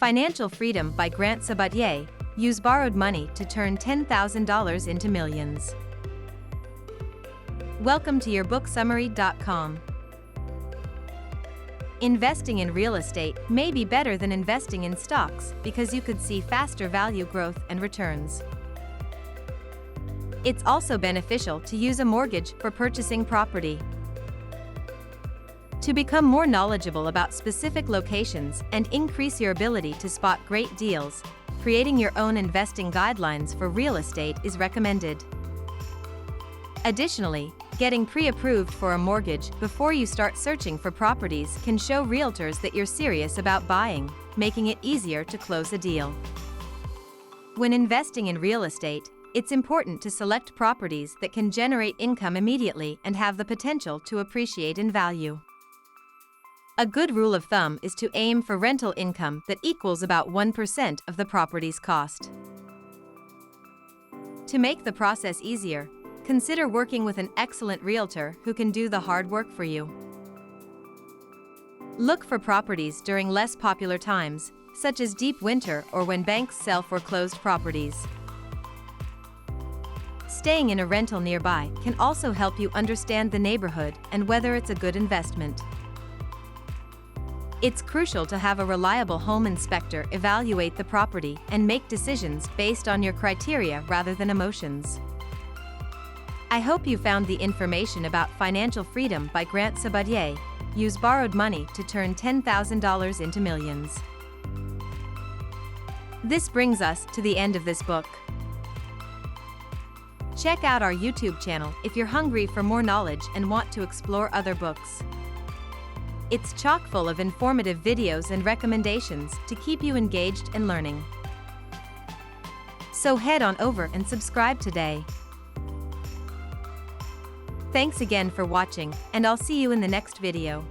Financial Freedom by Grant Sabatier. Use borrowed money to turn $10,000 into millions. Welcome to yourbooksummary.com. Investing in real estate may be better than investing in stocks because you could see faster value growth and returns. It's also beneficial to use a mortgage for purchasing property. To become more knowledgeable about specific locations and increase your ability to spot great deals, creating your own investing guidelines for real estate is recommended. Additionally, getting pre-approved for a mortgage before you start searching for properties can show realtors that you're serious about buying, making it easier to close a deal. When investing in real estate, it's important to select properties that can generate income immediately and have the potential to appreciate in value. A good rule of thumb is to aim for rental income that equals about 1% of the property's cost. To make the process easier, consider working with an excellent realtor who can do the hard work for you. Look for properties during less popular times, such as deep winter or when banks sell foreclosed properties. Staying in a rental nearby can also help you understand the neighborhood and whether it's a good investment. It's crucial to have a reliable home inspector evaluate the property and make decisions based on your criteria rather than emotions. I hope you found the information about Financial Freedom by Grant Sabatier. Use borrowed money to turn $10,000 into millions. This brings us to the end of this book. Check out our YouTube channel if you're hungry for more knowledge and want to explore other books. It's chock full of informative videos and recommendations to keep you engaged and learning. So head on over and subscribe today. Thanks again for watching, and I'll see you in the next video.